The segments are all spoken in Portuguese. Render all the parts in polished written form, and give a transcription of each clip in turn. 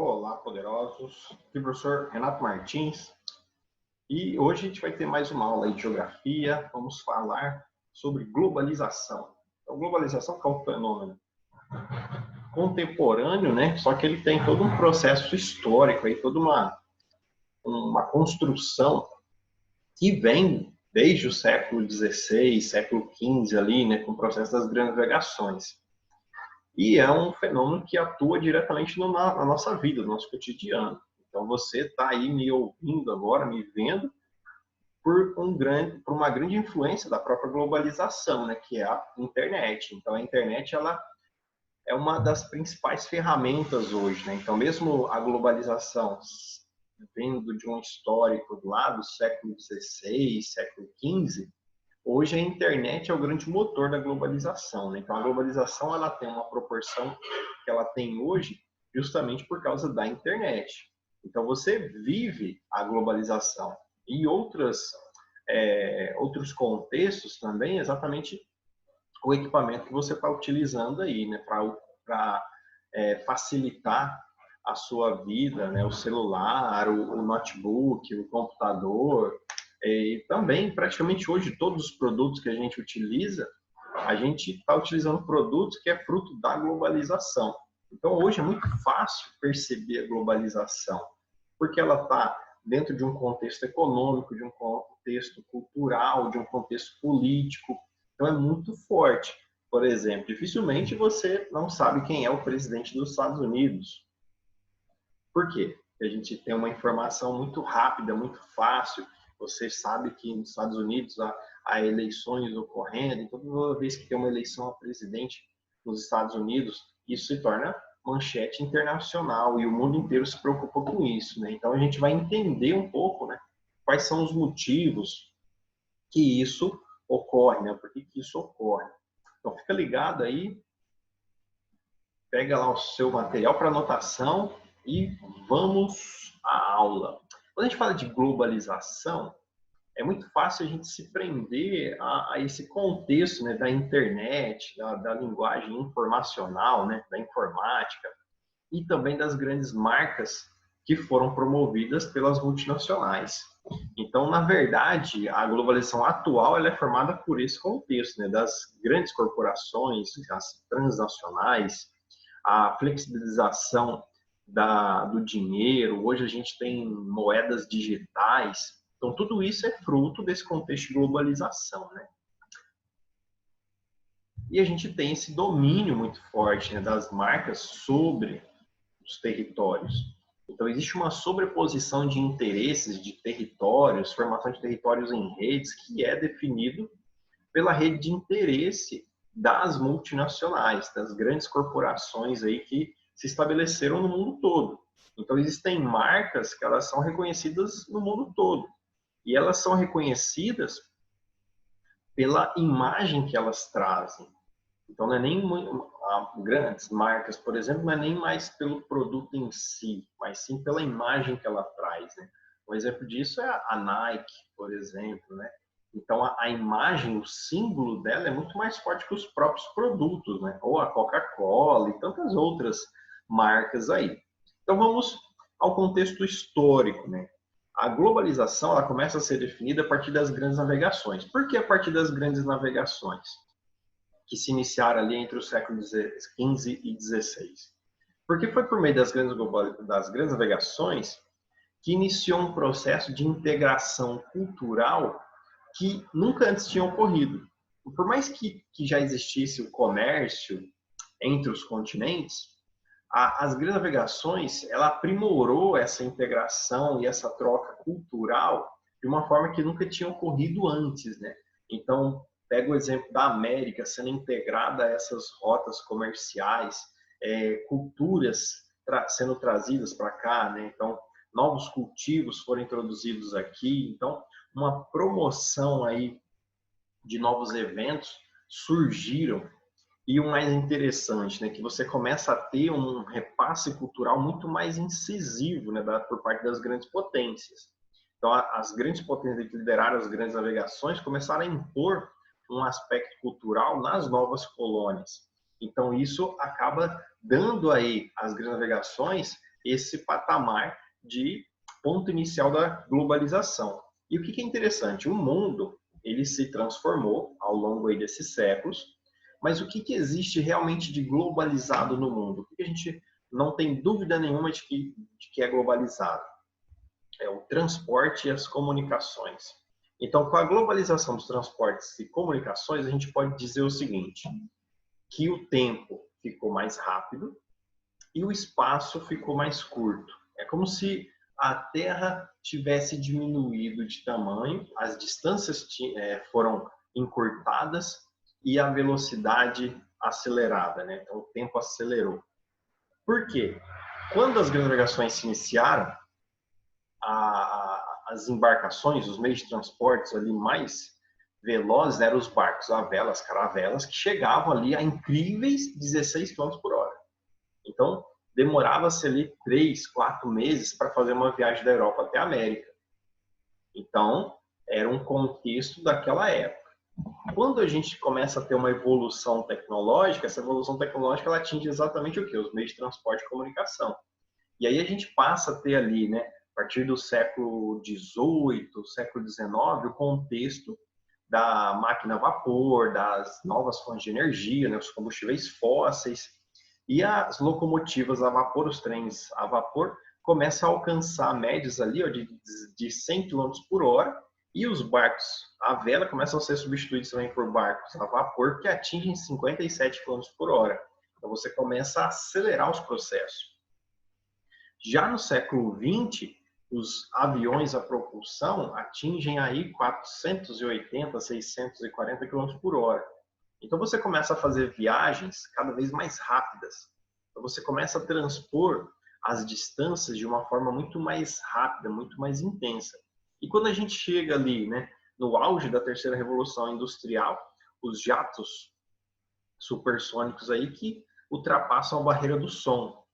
Olá, poderosos. Aqui é o professor Renato Martins e hoje a gente vai ter mais uma aula de geografia. Vamos falar sobre globalização. Então, globalização é um fenômeno contemporâneo, né? Só que ele tem todo um processo histórico, aí, toda uma construção que vem desde o século XVI, século XV ali, né? Com o processo das grandes navegações. E é um fenômeno que atua diretamente na nossa vida, no nosso cotidiano. Então, você está aí me ouvindo agora, me vendo, por uma grande influência da própria globalização, né, que é a internet. Então, a internet ela é uma das principais ferramentas hoje. Né? Então, mesmo a globalização vindo de um histórico lá do século XVI, século XV, hoje a internet é o grande motor da globalização, né? Então a globalização ela tem uma proporção que ela tem hoje justamente por causa da internet. Então você vive a globalização e outros contextos também, exatamente o equipamento que você está utilizando aí, né? Para facilitar a sua vida, né? O celular, o notebook, o computador. E também, praticamente hoje, todos os produtos que a gente utiliza, a gente está utilizando produtos que é fruto da globalização. Então, hoje é muito fácil perceber a globalização, porque ela está dentro de um contexto econômico, de um contexto cultural, de um contexto político. Então, é muito forte. Por exemplo, dificilmente você não sabe quem é o presidente dos Estados Unidos. Por quê? Porque a gente tem uma informação muito rápida, muito fácil. Você sabe que nos Estados Unidos há eleições ocorrendo, então toda vez que tem uma eleição a presidente nos Estados Unidos, isso se torna manchete internacional e o mundo inteiro se preocupa com isso, né? Então a gente vai entender um pouco, né, quais são os motivos que isso ocorre, né? Por que isso ocorre? Então fica ligado aí, pega lá o seu material para anotação e vamos à aula. Quando a gente fala de globalização, é muito fácil a gente se prender a esse contexto, né, da internet, da linguagem informacional, né, da informática, e também das grandes marcas que foram promovidas pelas multinacionais. Então, na verdade, a globalização atual ela é formada por esse contexto, né, das grandes corporações, as transnacionais, a flexibilização do dinheiro. Hoje a gente tem moedas digitais. Então, tudo isso é fruto desse contexto de globalização, né? E a gente tem esse domínio muito forte, né, das marcas sobre os territórios. Então, existe uma sobreposição de interesses, de territórios, formação de territórios em redes, que é definido pela rede de interesse das multinacionais, das grandes corporações aí que se estabeleceram no mundo todo. Então, existem marcas que elas são reconhecidas no mundo todo. E elas são reconhecidas pela imagem que elas trazem. Então, não é nem grandes marcas, por exemplo, não é nem mais pelo produto em si, mas sim pela imagem que ela traz, né? Um exemplo disso é a Nike, por exemplo, né? Então, a imagem, o símbolo dela é muito mais forte que os próprios produtos, né? Ou a Coca-Cola e tantas outras marcas aí. Então, vamos ao contexto histórico, né? A globalização ela começa a ser definida a partir das grandes navegações. Por que a partir das grandes navegações? Que se iniciaram ali entre os séculos XV e XVI. Porque foi por meio das grandes navegações que iniciou um processo de integração cultural que nunca antes tinha ocorrido. Por mais que já existisse o comércio entre os continentes, as grandes navegações ela aprimorou essa integração e essa troca cultural de uma forma que nunca tinha ocorrido antes, né? Então, pega o exemplo da América sendo integrada a essas rotas comerciais, culturas sendo trazidas para cá, né? Então, novos cultivos foram introduzidos aqui. Então, uma promoção aí de novos eventos surgiram. E o mais interessante, né, que você começa a ter um repasse cultural muito mais incisivo, né, por parte das grandes potências. Então, as grandes potências que lideraram as grandes navegações começaram a impor um aspecto cultural nas novas colônias. Então, isso acaba dando aí às grandes navegações esse patamar de ponto inicial da globalização. E o que é interessante? O mundo ele se transformou ao longo aí desses séculos, mas o que existe realmente de globalizado no mundo? O que a gente não tem dúvida nenhuma de que é globalizado? É o transporte e as comunicações. Então, com a globalização dos transportes e comunicações, a gente pode dizer o seguinte, que o tempo ficou mais rápido e o espaço ficou mais curto. É como se a Terra tivesse diminuído de tamanho, as distâncias foram encurtadas e a velocidade acelerada, né? Então, o tempo acelerou. Por quê? Quando as grandes navegações se iniciaram, as embarcações, os meios de transportes ali mais velozes eram os barcos a vela, as caravelas, que chegavam ali a incríveis 16 km por hora. Então, demorava-se ali 3, 4 meses para fazer uma viagem da Europa até a América. Então, era um contexto daquela época. Quando a gente começa a ter uma evolução tecnológica, essa evolução tecnológica ela atinge exatamente o quê? Os meios de transporte e comunicação. E aí a gente passa a ter ali, né, a partir do século XVIII, século XIX, o contexto da máquina a vapor, das novas fontes de energia, né, os combustíveis fósseis, e as locomotivas a vapor, os trens a vapor, começam a alcançar médias ali ó, de 100 km por hora, e os barcos a vela começam a ser substituídos também por barcos a vapor que atingem 57 km por hora. Então você começa a acelerar os processos. Já no século XX, os aviões a propulsão atingem aí 480, 640 km por hora. Então você começa a fazer viagens cada vez mais rápidas. Então você começa a transpor as distâncias de uma forma muito mais rápida, muito mais intensa. E quando a gente chega ali, né, no auge da terceira revolução industrial, os jatos supersônicos aí que ultrapassam a barreira do som.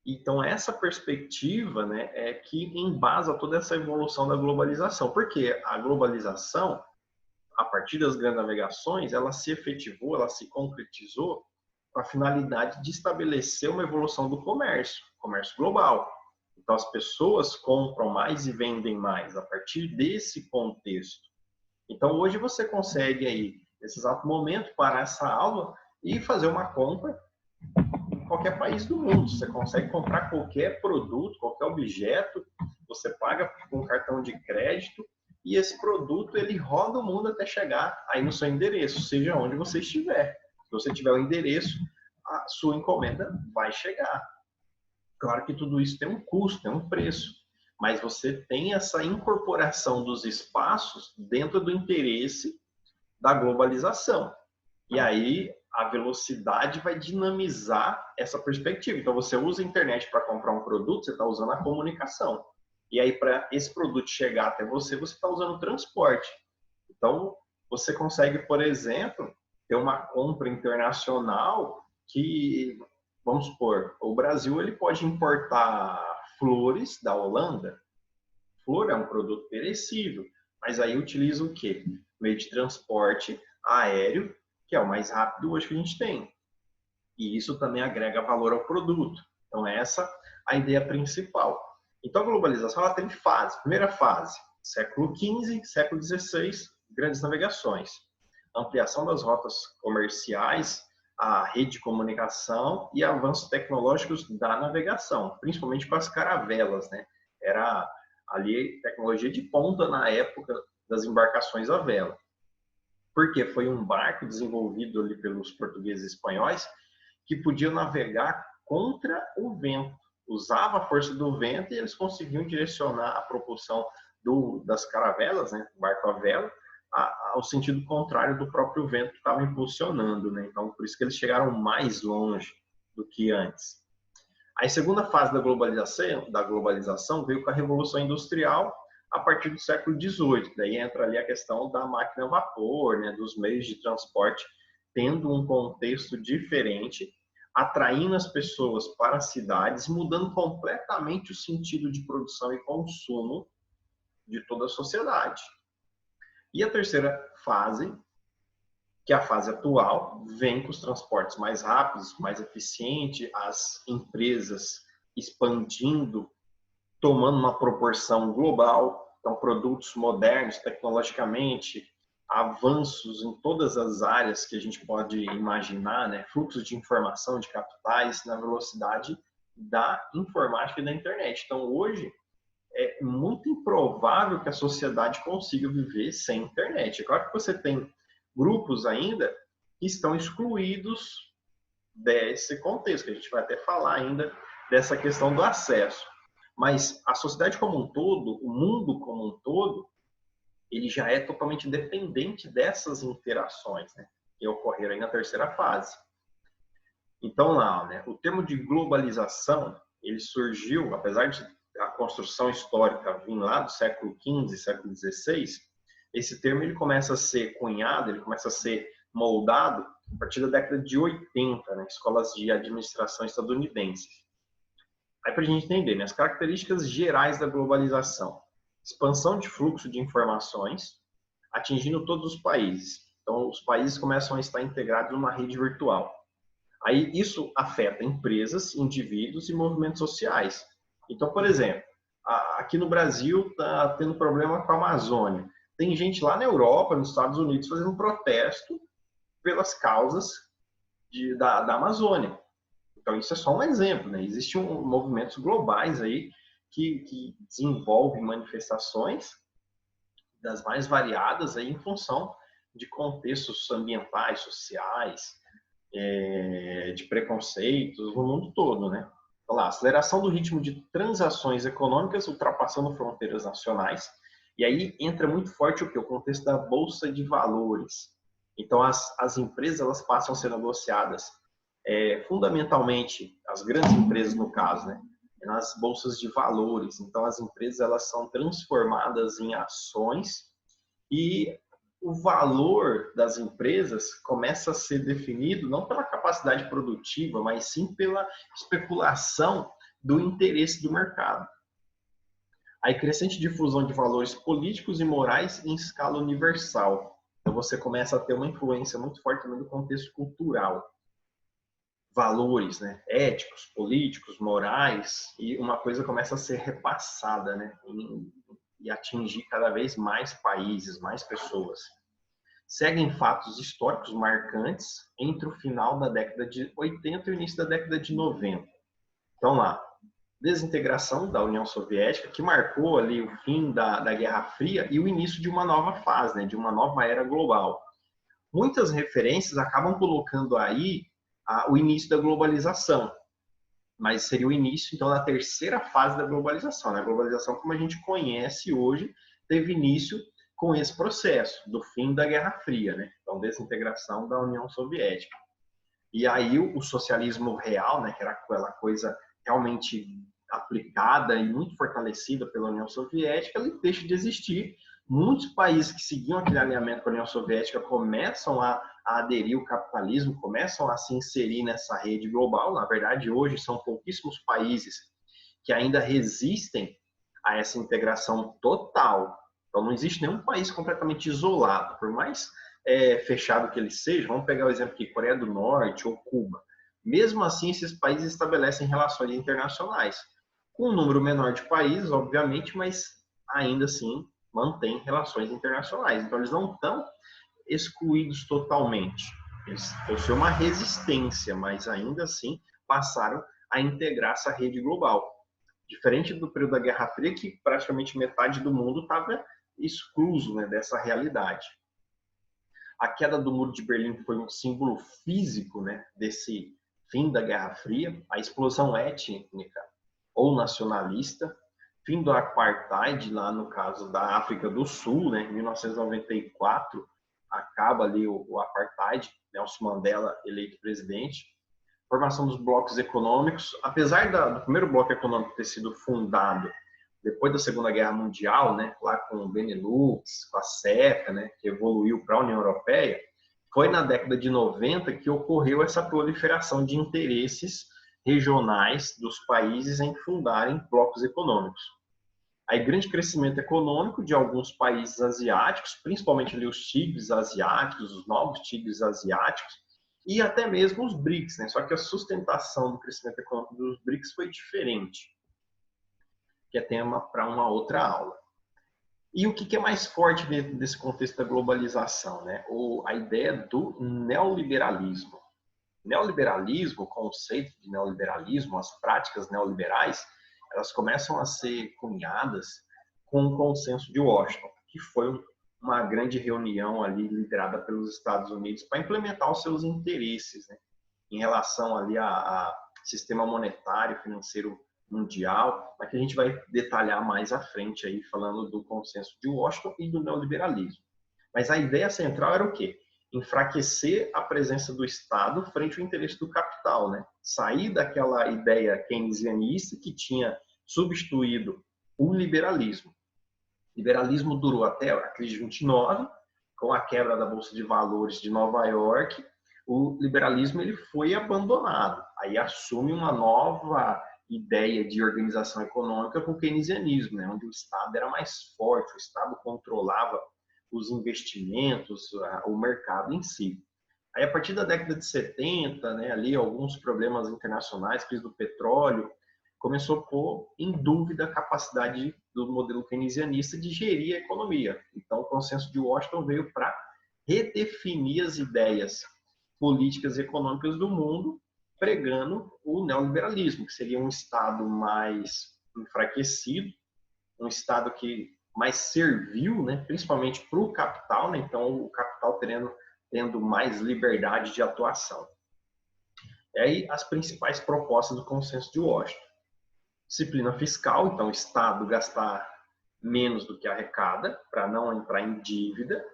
Então essa perspectiva, né, é que embasa toda essa evolução da globalização. Porque a globalização, a partir das grandes navegações, ela se efetivou, ela se concretizou com a finalidade de estabelecer uma evolução do comércio global. Então, as pessoas compram mais e vendem mais a partir desse contexto. Então, hoje você consegue aí, nesse exato momento, parar essa aula e fazer uma compra em qualquer país do mundo. Você consegue comprar qualquer produto, qualquer objeto, você paga com cartão de crédito, e esse produto ele roda o mundo até chegar aí no seu endereço, seja onde você estiver. Se você tiver o endereço, a sua encomenda vai chegar. Claro que tudo isso tem um custo, tem um preço, mas você tem essa incorporação dos espaços dentro do interesse da globalização. E aí a velocidade vai dinamizar essa perspectiva. Então você usa a internet para comprar um produto, você está usando a comunicação. E aí, para esse produto chegar até você, você está usando o transporte. Então, você consegue, por exemplo, ter uma compra internacional que, vamos supor, o Brasil ele pode importar flores da Holanda. Flor é um produto perecível, mas aí utiliza o quê? Meio de transporte aéreo, que é o mais rápido hoje que a gente tem. E isso também agrega valor ao produto. Então, essa é a ideia principal. Então, a globalização ela tem fase. Primeira fase, século XV, século XVI, grandes navegações. Ampliação das rotas comerciais, a rede de comunicação e avanços tecnológicos da navegação, principalmente com as caravelas, né? Era ali tecnologia de ponta na época das embarcações à vela. Porque foi um barco desenvolvido ali pelos portugueses e espanhóis que podia navegar contra o vento. Usava a força do vento e eles conseguiam direcionar a propulsão das caravelas, né, do barco à vela, ao sentido contrário do próprio vento que estava impulsionando, né? Então, por isso que eles chegaram mais longe do que antes. A segunda fase da globalização veio com a Revolução Industrial a partir do século XVIII. Daí entra ali a questão da máquina a vapor, né, dos meios de transporte tendo um contexto diferente, atraindo as pessoas para as cidades, mudando completamente o sentido de produção e consumo de toda a sociedade. E a terceira fase, que é a fase atual, vem com os transportes mais rápidos, mais eficientes, as empresas expandindo, tomando uma proporção global. Então, produtos modernos, tecnologicamente, avanços em todas as áreas que a gente pode imaginar, né? Fluxos de informação, de capitais, na velocidade da informática e da internet. Então, hoje, é muito improvável que a sociedade consiga viver sem internet. É claro que você tem grupos ainda que estão excluídos desse contexto, que a gente vai até falar ainda dessa questão do acesso. Mas a sociedade como um todo, o mundo como um todo, ele já é totalmente dependente dessas interações, né, que ocorreram aí na terceira fase. Então, lá, né, o termo de globalização, ele surgiu, apesar de a construção histórica vir lá do século XV, século XVI, esse termo ele começa a ser cunhado, ele começa a ser moldado a partir da década de 80, né, escolas de administração estadunidenses. Aí, para a gente entender, né, as características gerais da globalização: expansão de fluxo de informações, atingindo todos os países. Então, os países começam a estar integrados numa rede virtual. Aí, isso afeta empresas, indivíduos e movimentos sociais. Então, por exemplo, aqui no Brasil está tendo problema com a Amazônia. Tem gente lá na Europa, nos Estados Unidos, fazendo um protesto pelas causas da Amazônia. Então, isso é só um exemplo, né? Existem movimentos globais aí que desenvolvem manifestações das mais variadas aí em função de contextos ambientais, sociais, de preconceitos no mundo todo, né? Então, lá, aceleração do ritmo de transações econômicas ultrapassando fronteiras nacionais. E aí entra muito forte o que? O contexto da bolsa de valores. Então, as empresas elas passam a ser negociadas fundamentalmente, as grandes empresas no caso, né, nas bolsas de valores. Então, as empresas elas são transformadas em ações e o valor das empresas começa a ser definido não pela capacidade produtiva, mas sim pela especulação do interesse do mercado. A crescente difusão de valores políticos e morais em escala universal. Então, você começa a ter uma influência muito forte também do contexto cultural. Valores, né, éticos, políticos, morais, e uma coisa começa a ser repassada, né, e atingir cada vez mais países, mais pessoas. Seguem fatos históricos marcantes entre o final da década de 80 e o início da década de 90. Então lá, desintegração da União Soviética, que marcou ali o fim da Guerra Fria e o início de uma nova fase, né, de uma nova era global. Muitas referências acabam colocando aí o início da globalização, mas seria o início, então, da terceira fase da globalização. A globalização, como a gente conhece hoje, teve início com esse processo do fim da Guerra Fria, né? Então, desintegração da União Soviética. E aí o socialismo real, né, que era aquela coisa realmente aplicada e muito fortalecida pela União Soviética, ele deixa de existir. Muitos países que seguiam aquele alinhamento com a União Soviética começam a aderir ao capitalismo, começam a se inserir nessa rede global. Na verdade, hoje são pouquíssimos países que ainda resistem a essa integração total. Então, não existe nenhum país completamente isolado, por mais fechado que ele seja. Vamos pegar o exemplo aqui, Coreia do Norte ou Cuba. Mesmo assim, esses países estabelecem relações internacionais, com um número menor de países, obviamente, mas ainda assim mantém relações internacionais. Então, eles não estão excluídos totalmente. Eles possuem uma resistência, mas ainda assim passaram a integrar essa rede global. Diferente do período da Guerra Fria, que praticamente metade do mundo estava excluso, né, dessa realidade. A queda do Muro de Berlim foi um símbolo físico, né, desse fim da Guerra Fria, a explosão étnica ou nacionalista, fim do apartheid, lá no caso da África do Sul, né, em 1994, acaba ali o apartheid, Nelson Mandela eleito presidente, formação dos blocos econômicos, apesar do primeiro bloco econômico ter sido fundado depois da Segunda Guerra Mundial, né, lá com o Benelux, com a CEFA, né, que evoluiu para a União Europeia, foi na década de 90 que ocorreu essa proliferação de interesses regionais dos países em fundarem blocos econômicos. Aí, grande crescimento econômico de alguns países asiáticos, principalmente ali os tigres asiáticos, os novos tigres asiáticos, e até mesmo os BRICS, né? Só que a sustentação do crescimento econômico dos BRICS foi diferente, que é tema para uma outra aula. E o que é mais forte dentro desse contexto da globalização, né? A ideia do neoliberalismo. Neoliberalismo, o conceito de neoliberalismo, as práticas neoliberais, elas começam a ser cunhadas com o Consenso de Washington, que foi uma grande reunião ali liderada pelos Estados Unidos para implementar os seus interesses, né, em relação ali a sistema monetário, financeiro mundial, mas que a gente vai detalhar mais à frente aí, falando do Consenso de Washington e do neoliberalismo. Mas a ideia central era o quê? Enfraquecer a presença do Estado frente ao interesse do capital, né? Sair daquela ideia keynesianista que tinha substituído o liberalismo. O liberalismo durou até a crise de 29, com a quebra da Bolsa de Valores de Nova York, o liberalismo ele foi abandonado. Aí assume uma nova ideia de organização econômica com o keynesianismo, né? Onde o Estado era mais forte, o Estado controlava os investimentos, o mercado em si. Aí, a partir da década de 70, né, ali alguns problemas internacionais, crise do petróleo, começou a pôr em dúvida a capacidade do modelo keynesianista de gerir a economia. Então, o Consenso de Washington veio para redefinir as ideias políticas e econômicas do mundo, pregando o neoliberalismo, que seria um Estado mais enfraquecido, um Estado que mais servil, né, principalmente para o capital, né, então o capital tendo mais liberdade de atuação. E aí as principais propostas do Consenso de Washington. Disciplina fiscal, então o Estado gastar menos do que arrecada, para não entrar em dívida.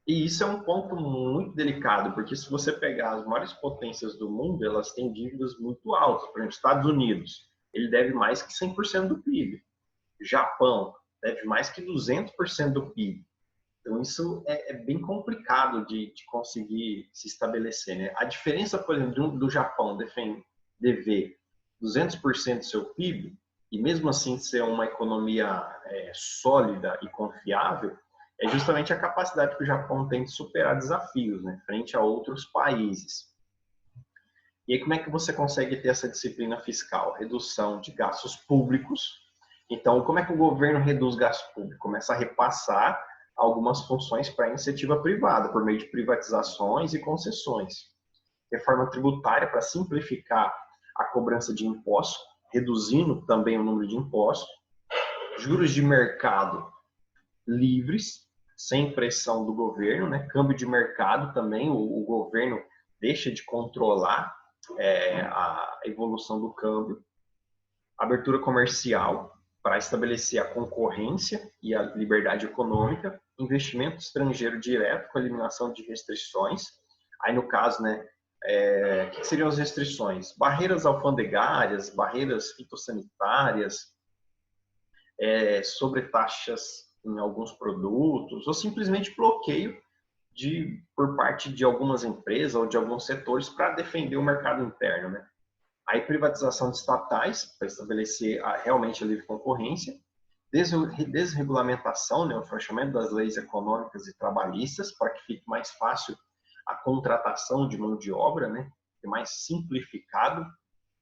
E isso é um ponto muito delicado, porque se você pegar as maiores potências do mundo, elas têm dívidas muito altas. Por exemplo, Estados Unidos, ele deve mais que 100% do PIB. Japão deve mais que 200% do PIB. Então, isso é bem complicado de conseguir se estabelecer, né? A diferença, por exemplo, do Japão dever 200% do seu PIB, e mesmo assim ser uma economia sólida e confiável, é justamente a capacidade que o Japão tem de superar desafios, né, frente a outros países. E aí, como é que você consegue ter essa disciplina fiscal? Redução de gastos públicos. Então, como é que o governo reduz gasto público? Começa a repassar algumas funções para a iniciativa privada, por meio de privatizações e concessões. Reforma tributária para simplificar a cobrança de impostos, reduzindo também o número de impostos. Juros de mercado livres, sem pressão do governo, né? Câmbio de mercado também, o governo deixa de controlar a evolução do câmbio. Abertura comercial, para estabelecer a concorrência e a liberdade econômica. Investimento estrangeiro direto, com eliminação de restrições. Aí, no caso, né, o que seriam as restrições? Barreiras alfandegárias, barreiras fitossanitárias, sobretaxas em alguns produtos, ou simplesmente bloqueio por parte de algumas empresas ou de alguns setores para defender o mercado interno, né? Aí, privatização de estatais, para estabelecer realmente a livre concorrência, desregulamentação, né, o afrouxamento das leis econômicas e trabalhistas, para que fique mais fácil a contratação de mão de obra, né, mais simplificado,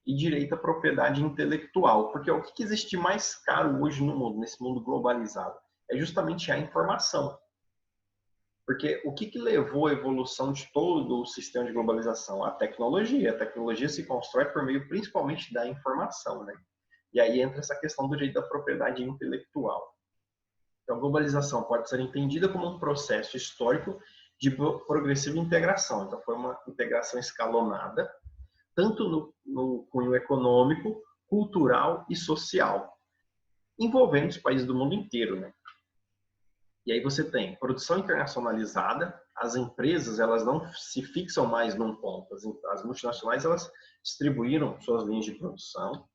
e direito à propriedade intelectual, porque o que existe mais caro hoje no mundo, nesse mundo globalizado, é justamente a informação. Porque o que levou à evolução de todo o sistema de globalização? A tecnologia. A tecnologia se constrói por meio principalmente da informação, né? E aí entra essa questão do direito da propriedade intelectual. Então, a globalização pode ser entendida como um processo histórico de progressiva integração. Então, foi uma integração escalonada, tanto no cunho econômico, cultural e social, envolvendo os países do mundo inteiro, né? E aí você tem produção internacionalizada, as empresas elas não se fixam mais num ponto, as multinacionais elas distribuíram suas linhas de produção,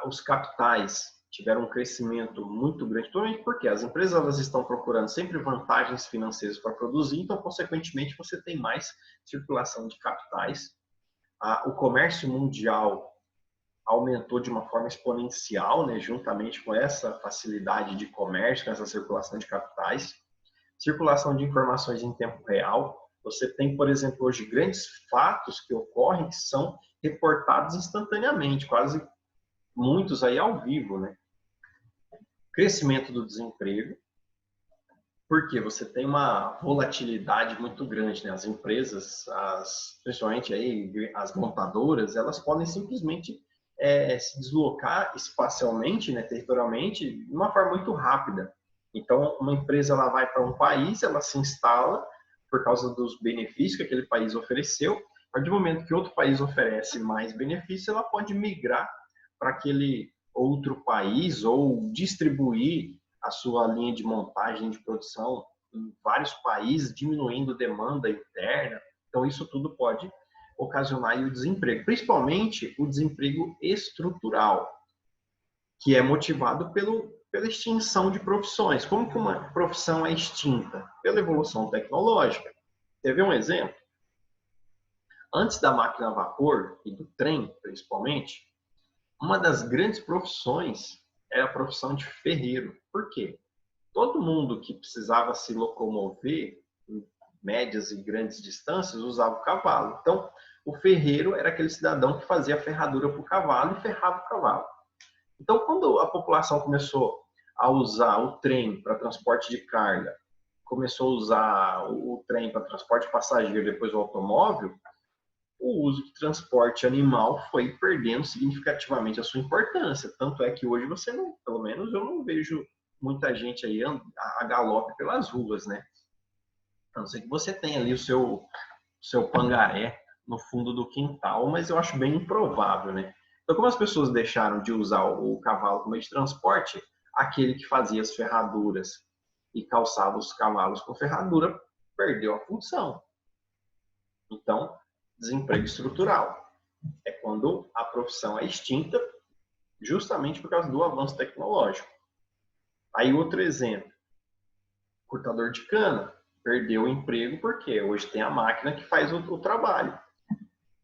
os capitais tiveram um crescimento muito grande, principalmente porque as empresas elas estão procurando sempre vantagens financeiras para produzir, então consequentemente você tem mais circulação de capitais, o comércio mundial aumentou de uma forma exponencial, né, juntamente com essa facilidade de comércio, com essa circulação de capitais, circulação de informações em tempo real. Você tem, por exemplo, hoje grandes fatos que ocorrem que são reportados instantaneamente, quase muitos aí ao vivo, né? Crescimento do desemprego, porque você tem uma volatilidade muito grande, né? As empresas, principalmente aí as montadoras, elas podem simplesmente se deslocar espacialmente, né, territorialmente, de uma forma muito rápida. Então, uma empresa ela vai para um país, ela se instala por causa dos benefícios que aquele país ofereceu. A partir do momento que outro país oferece mais benefícios, ela pode migrar para aquele outro país ou distribuir a sua linha de montagem de produção em vários países, diminuindo demanda interna. Então, isso tudo pode ocasionar o desemprego, principalmente o desemprego estrutural, que é motivado pela extinção de profissões. Como que uma profissão é extinta? Pela evolução tecnológica. Quer ver um exemplo? Antes da máquina a vapor e do trem, principalmente, uma das grandes profissões era a profissão de ferreiro. Por quê? Todo mundo que precisava se locomover em médias e grandes distâncias usava o cavalo. Então, o ferreiro era aquele cidadão que fazia a ferradura para o cavalo e ferrava o cavalo. Então, quando a população começou a usar o trem para transporte de carga, começou a usar o trem para transporte de passageiro, depois o automóvel, o uso de transporte animal foi perdendo significativamente a sua importância. Tanto é que hoje você não, pelo menos eu não vejo muita gente aí a galope pelas ruas, né? A não ser que você tenha ali o seu pangaré no fundo do quintal, mas eu acho bem improvável, né? Então, como as pessoas deixaram de usar o cavalo como meio de transporte, aquele que fazia as ferraduras e calçava os cavalos com ferradura perdeu a função. Então, desemprego estrutural é quando a profissão é extinta justamente por causa do avanço tecnológico. Aí outro exemplo, cortador de cana perdeu o emprego porque hoje tem a máquina que faz o trabalho.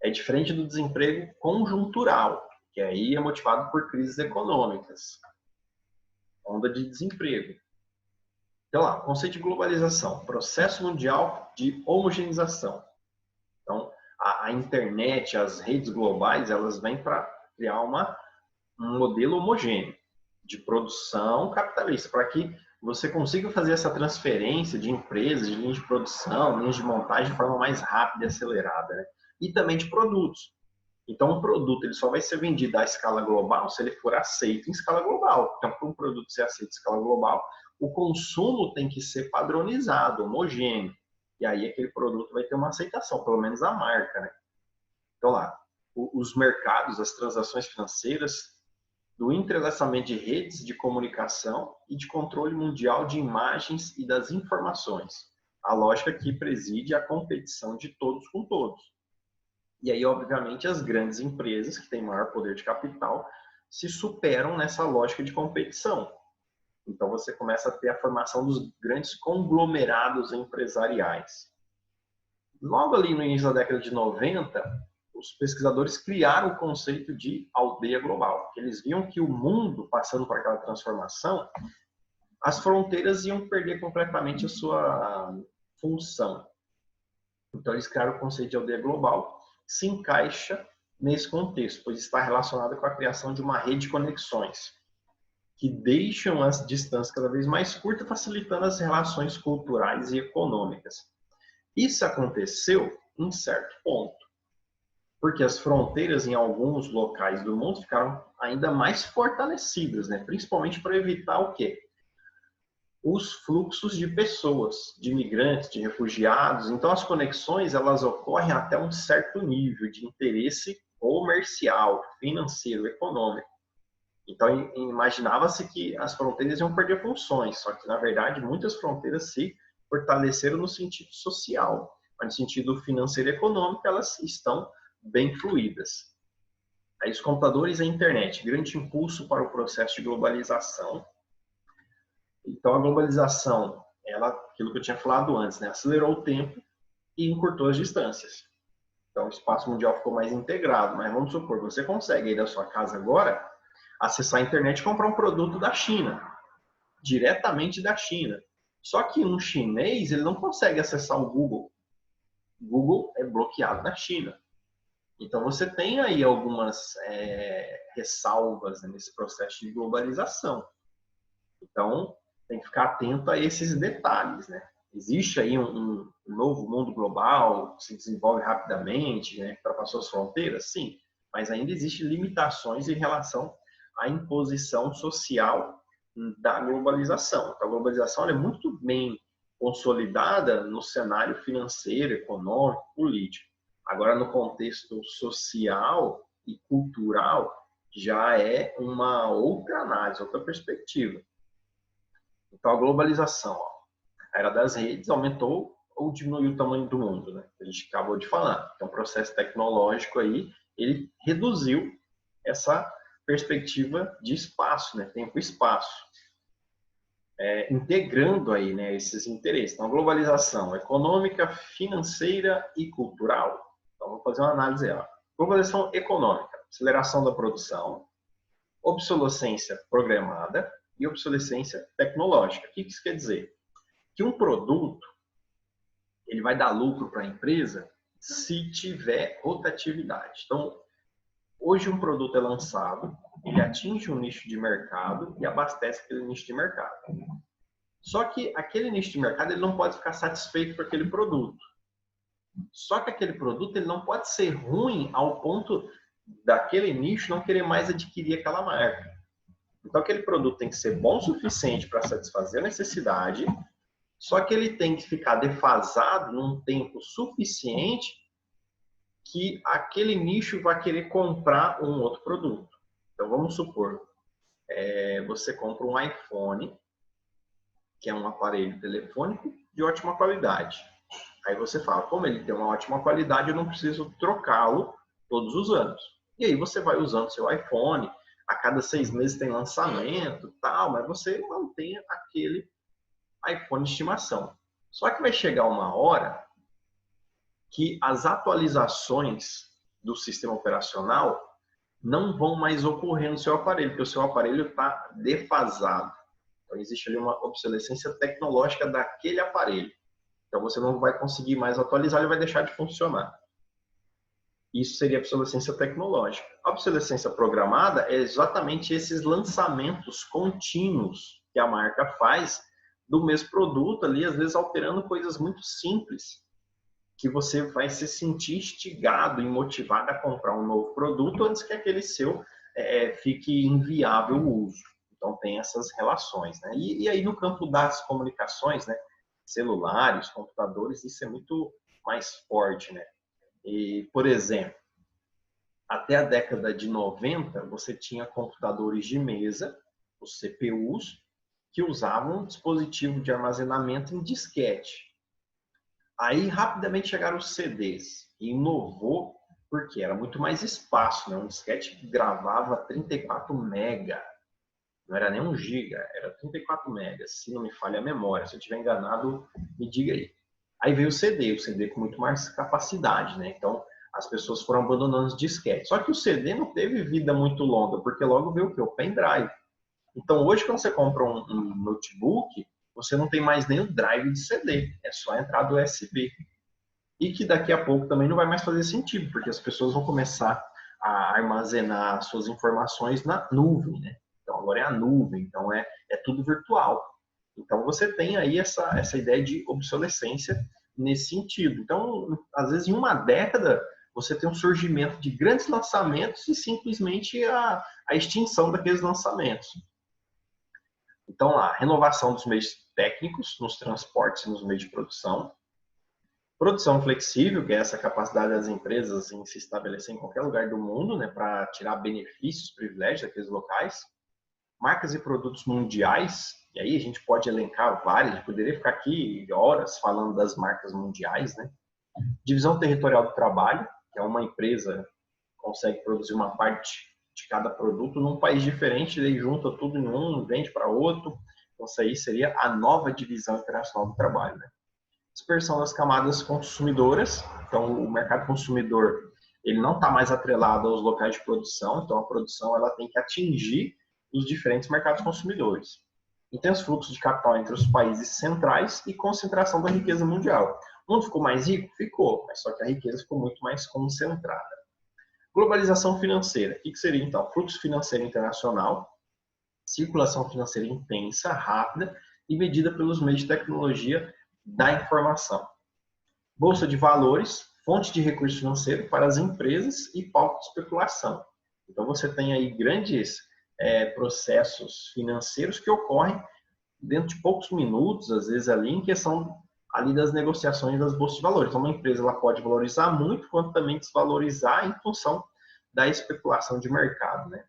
É diferente do desemprego conjuntural, que aí é motivado por crises econômicas, onda de desemprego. Então lá, conceito de globalização, processo mundial de homogeneização. Então, a internet, as redes globais, elas vêm para criar um modelo homogêneo de produção capitalista, para que você consiga fazer essa transferência de empresas, de linhas de produção, linhas de montagem de forma mais rápida e acelerada, né? E também de produtos. Então, um produto ele só vai ser vendido à escala global se ele for aceito em escala global. Então, para um produto ser aceito em escala global, o consumo tem que ser padronizado, homogêneo. E aí aquele produto vai ter uma aceitação, pelo menos a marca, né? Então lá, os mercados, as transações financeiras, do entrelaçamento de redes de comunicação e de controle mundial de imagens e das informações. A lógica que preside a competição de todos com todos. E aí, obviamente, as grandes empresas, que têm maior poder de capital, se superam nessa lógica de competição. Então, você começa a ter a formação dos grandes conglomerados empresariais. Logo ali no início da década de 90, os pesquisadores criaram o conceito de aldeia global. Eles viam que o mundo, passando por aquela transformação, as fronteiras iam perder completamente a sua função. Então, eles criaram o conceito de aldeia global, que se encaixa nesse contexto, pois está relacionado com a criação de uma rede de conexões, que deixam as distâncias cada vez mais curtas, facilitando as relações culturais e econômicas. Isso aconteceu em certo ponto, porque as fronteiras em alguns locais do mundo ficaram ainda mais fortalecidas, né? Principalmente para evitar o quê? Os fluxos de pessoas, de imigrantes, de refugiados. Então, as conexões elas ocorrem até um certo nível de interesse comercial, financeiro, econômico. Então, imaginava-se que as fronteiras iam perder funções, só que, na verdade, muitas fronteiras se fortaleceram no sentido social, mas no sentido financeiro e econômico, elas estão bem fluídas. Aí, os computadores e a internet, grande impulso para o processo de globalização. Então, a globalização, aquilo que eu tinha falado antes, né, acelerou o tempo e encurtou as distâncias. Então, o espaço mundial ficou mais integrado, mas vamos supor, você consegue aí da sua casa agora acessar a internet e comprar um produto da China, diretamente da China. Só que um chinês, ele não consegue acessar o Google. Google é bloqueado na China. Então, você tem aí algumas ressalvas, né, nesse processo de globalização. Então, tem que ficar atento a esses detalhes, né? Existe aí um novo mundo global que se desenvolve rapidamente, né, ultrapassou as fronteiras? Sim, mas ainda existem limitações em relação à imposição social da globalização. Então, a globalização é muito bem consolidada no cenário financeiro, econômico, político. Agora, no contexto social e cultural, já é uma outra análise, outra perspectiva. Então, a globalização, ó, a era das redes aumentou ou diminuiu o tamanho do mundo, né? A gente acabou de falar. Então, o processo tecnológico aí, ele reduziu essa perspectiva de espaço, né? Tempo e espaço. Integrando aí, né, esses interesses. Então, globalização econômica, financeira e cultural. Então, vamos fazer uma análise aí. Globalização econômica, aceleração da produção, obsolescência programada e obsolescência tecnológica. O que isso quer dizer? Que um produto ele vai dar lucro para a empresa se tiver rotatividade. Então, hoje um produto é lançado, ele atinge um nicho de mercado e abastece aquele nicho de mercado. Só que aquele nicho de mercado ele não pode ficar satisfeito com aquele produto. Só que aquele produto ele não pode ser ruim ao ponto daquele nicho não querer mais adquirir aquela marca. Então, aquele produto tem que ser bom o suficiente para satisfazer a necessidade, só que ele tem que ficar defasado num tempo suficiente que aquele nicho vai querer comprar um outro produto. Então, vamos supor, você compra um iPhone, que é um aparelho telefônico de ótima qualidade. Aí você fala, como ele tem uma ótima qualidade, eu não preciso trocá-lo todos os anos. E aí você vai usando seu iPhone, a cada 6 meses tem lançamento, tal, mas você mantém aquele iPhone de estimação. Só que vai chegar uma hora que as atualizações do sistema operacional não vão mais ocorrer no seu aparelho, porque o seu aparelho está defasado. Então, existe ali uma obsolescência tecnológica daquele aparelho. Então, você não vai conseguir mais atualizar, ele vai deixar de funcionar. Isso seria obsolescência tecnológica. A obsolescência programada é exatamente esses lançamentos contínuos que a marca faz do mesmo produto ali, às vezes alterando coisas muito simples, que você vai se sentir instigado e motivado a comprar um novo produto antes que aquele seu fique inviável o uso. Então, tem essas relações, né? E aí, no campo das comunicações, né? Celulares, computadores, isso é muito mais forte, né? E, por exemplo, até a década de 90, você tinha computadores de mesa, os CPUs, que usavam um dispositivo de armazenamento em disquete. Aí, rapidamente chegaram os CDs e inovou, porque era muito mais espaço, né? Um disquete que gravava 34 mega, não era nem 1 giga, era 34 megas, se não me falha a memória. Se eu estiver enganado, me diga aí. Aí veio o CD com muito mais capacidade, né? Então, as pessoas foram abandonando os disquetes. Só que o CD não teve vida muito longa, porque logo veio o quê? O pendrive. Então, hoje, quando você compra um notebook, você não tem mais nem o drive de CD, é só a entrada USB. E que daqui a pouco também não vai mais fazer sentido, porque as pessoas vão começar a armazenar suas informações na nuvem, né? Então, agora é a nuvem, então é tudo virtual. Então, você tem aí essa ideia de obsolescência nesse sentido. Então, às vezes, em uma década, você tem um surgimento de grandes lançamentos e simplesmente a extinção daqueles lançamentos. Então, lá, renovação dos meios técnicos nos transportes e nos meios de produção. Produção flexível, que é essa capacidade das empresas em se estabelecer em qualquer lugar do mundo, né, para tirar benefícios, privilégios daqueles locais. Marcas e produtos mundiais, e aí a gente pode elencar vários, poderia ficar aqui horas falando das marcas mundiais, né? Divisão territorial do trabalho, que é uma empresa que consegue produzir uma parte de cada produto num país diferente, daí junta tudo em um, vende para outro. Então, isso aí seria a nova divisão internacional do trabalho, né? Dispersão das camadas consumidoras. Então, o mercado consumidor ele não está mais atrelado aos locais de produção, então a produção ela tem que atingir os diferentes mercados consumidores. Intenso fluxo de capital entre os países centrais e concentração da riqueza mundial. O mundo ficou mais rico? Ficou, mas só que a riqueza ficou muito mais concentrada. Globalização financeira. O que seria, então? Fluxo financeiro internacional, circulação financeira intensa, rápida e medida pelos meios de tecnologia da informação. Bolsa de valores, fonte de recurso financeiro para as empresas e palco de especulação. Então, você tem aí grandes processos financeiros que ocorrem dentro de poucos minutos, às vezes ali, em questão ali das negociações das bolsas de valores. Então, uma empresa ela pode valorizar muito, quanto também desvalorizar em função da especulação de mercado, né?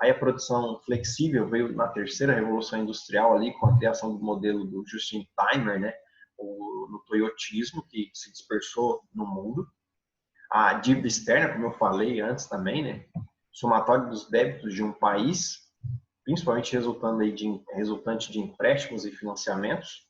Aí a produção flexível veio na terceira revolução industrial ali, com a criação do modelo do Just-in-Timer, né? No toyotismo, que se dispersou no mundo. A dívida externa, como eu falei antes também, né? Somatório dos débitos de um país, principalmente resultante de empréstimos e financiamentos.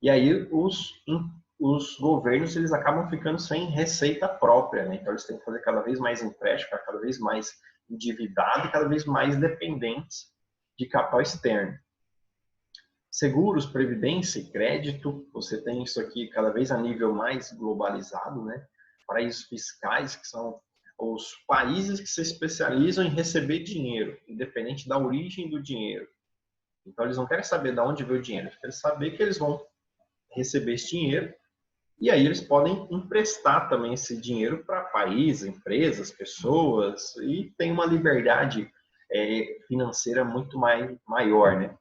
E aí os governos eles acabam ficando sem receita própria, né? Então eles têm que fazer cada vez mais empréstimo, cada vez mais endividado e cada vez mais dependentes de capital externo. Seguros, previdência e crédito, você tem isso aqui cada vez a nível mais globalizado, né? Paraísos fiscais, que são os países que se especializam em receber dinheiro, independente da origem do dinheiro. Então eles não querem saber de onde veio o dinheiro, eles querem saber que eles vão receber esse dinheiro e aí eles podem emprestar também esse dinheiro para países, empresas, pessoas e tem uma liberdade financeira muito maior, né?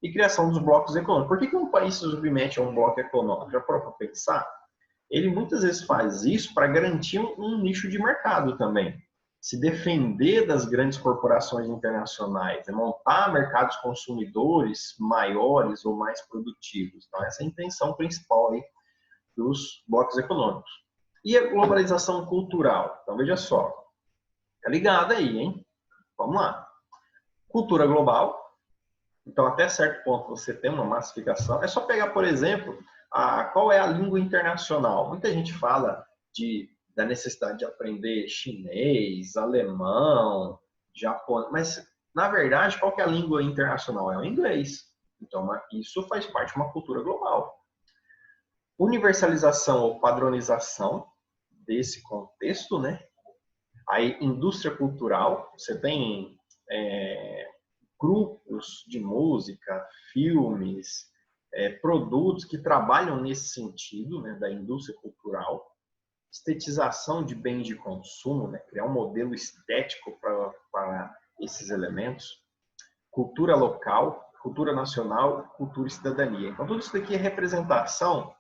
E criação dos blocos econômicos. Por que um país se submete a um bloco econômico? Já parou para pensar? Ele muitas vezes faz isso para garantir um nicho de mercado também. Se defender das grandes corporações internacionais, montar mercados consumidores maiores ou mais produtivos. Então, essa é a intenção principal aí dos blocos econômicos. E a globalização cultural? Então, veja só. Tá ligada aí, hein? Vamos lá. Cultura global. Então, até certo ponto, você tem uma massificação. É só pegar, por exemplo, qual é a língua internacional. Muita gente fala da necessidade de aprender chinês, alemão, japonês, mas, na verdade, qual que é a língua internacional? É o inglês. Então, isso faz parte de uma cultura global. Universalização ou padronização desse contexto, né? Aí, indústria cultural, você tem grupos de música, filmes, produtos que trabalham nesse sentido, né, da indústria cultural, estetização de bens de consumo, né, criar um modelo estético para esses elementos, cultura local, cultura nacional, cultura e cidadania. Então, tudo isso daqui é representação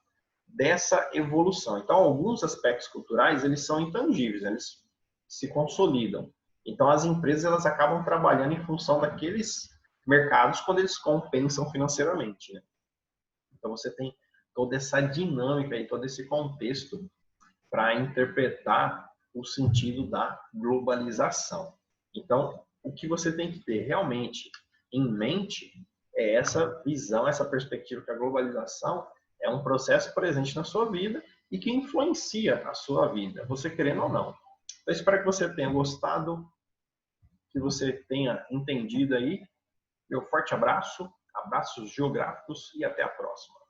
dessa evolução. Então, alguns aspectos culturais, eles são intangíveis, eles se consolidam. Então, as empresas elas acabam trabalhando em função daqueles mercados quando eles compensam financeiramente, né? Então, você tem toda essa dinâmica e todo esse contexto para interpretar o sentido da globalização. Então, o que você tem que ter realmente em mente é essa visão, essa perspectiva que a globalização é um processo presente na sua vida e que influencia a sua vida, você querendo ou não. Eu espero que você tenha gostado, que você tenha entendido aí. Meu forte abraço, abraços geográficos e até a próxima.